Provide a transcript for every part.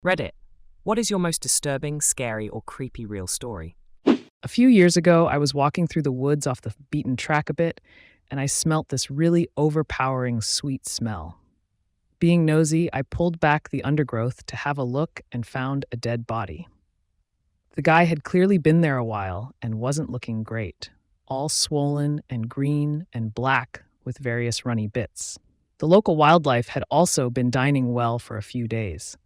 Reddit. What is your most disturbing, scary, or creepy real story? A few years ago, I was walking through the woods off the beaten track a bit, and I smelt this really overpowering sweet smell. Being nosy, I pulled back the undergrowth to have a look and found a dead body. The guy had clearly been there a while and wasn't looking great, all swollen and green and black with various runny bits. The local wildlife had also been dining well for a few days.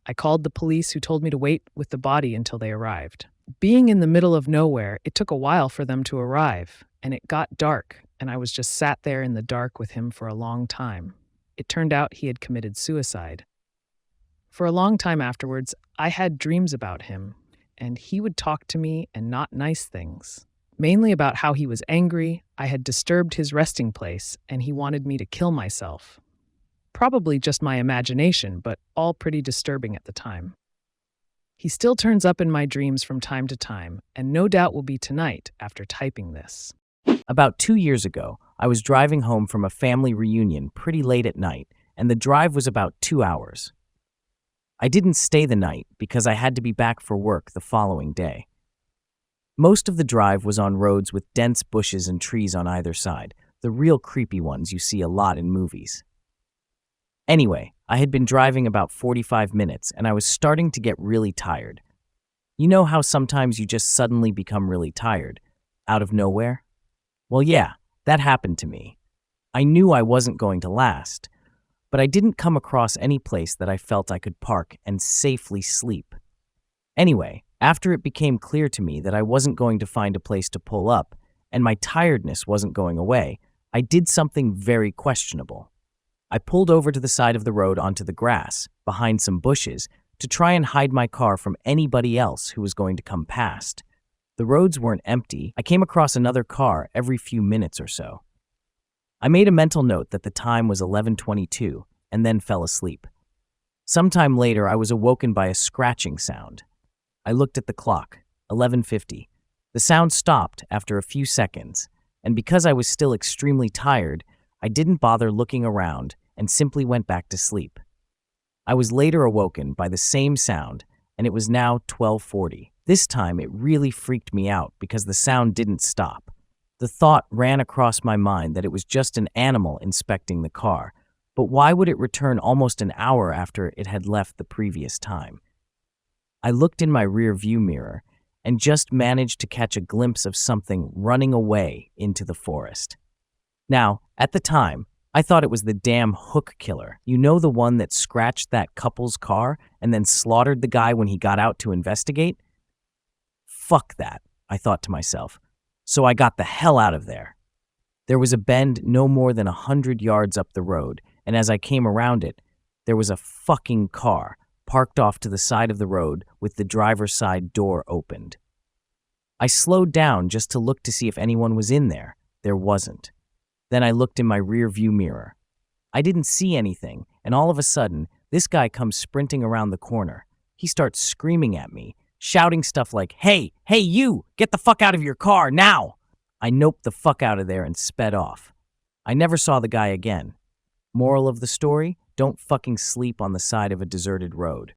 I called the police, who told me to wait with the body until they arrived. Being in the middle of nowhere, it took a while for them to arrive, and it got dark, and I was just sat there in the dark with him for a long time. It turned out he had committed suicide. For a long time afterwards, I had dreams about him, and he would talk to me and not nice things. Mainly about how he was angry, I had disturbed his resting place, and he wanted me to kill myself. Probably just my imagination, but all pretty disturbing at the time. He still turns up in my dreams from time to time, and no doubt will be tonight after typing this. About 2 years ago, I was driving home from a family reunion pretty late at night, and the drive was about 2 hours. I didn't stay the night because I had to be back for work the following day. Most of the drive was on roads with dense bushes and trees on either side, the real creepy ones you see a lot in movies. Anyway, I had been driving about 45 minutes and I was starting to get really tired. You know how sometimes you just suddenly become really tired, out of nowhere? Well, yeah, that happened to me. I knew I wasn't going to last, but I didn't come across any place that I felt I could park and safely sleep. Anyway, after it became clear to me that I wasn't going to find a place to pull up and my tiredness wasn't going away, I did something very questionable. I pulled over to the side of the road onto the grass, behind some bushes, to try and hide my car from anybody else who was going to come past. The roads weren't empty. I came across another car every few minutes or so. I made a mental note that the time was 11:22 and then fell asleep. Sometime later, I was awoken by a scratching sound. I looked at the clock, 11:50. The sound stopped after a few seconds, and because I was still extremely tired, I didn't bother looking around and simply went back to sleep. I was later awoken by the same sound, and it was now 12:40. This time, it really freaked me out because the sound didn't stop. The thought ran across my mind that it was just an animal inspecting the car, but why would it return almost an hour after it had left the previous time? I looked in my rear view mirror and just managed to catch a glimpse of something running away into the forest. Now, at the time, I thought it was the damn hook killer. You know, the one that scratched that couple's car and then slaughtered the guy when he got out to investigate? Fuck that, I thought to myself. So I got the hell out of there. There was a bend no more than 100 yards up the road, and as I came around it, there was a fucking car parked off to the side of the road with the driver's side door opened. I slowed down just to look to see if anyone was in there. There wasn't. Then I looked in my rear view mirror. I didn't see anything, and all of a sudden, this guy comes sprinting around the corner. He starts screaming at me, shouting stuff like, "Hey, you, get the fuck out of your car, now!" I noped the fuck out of there and sped off. I never saw the guy again. Moral of the story, don't fucking sleep on the side of a deserted road.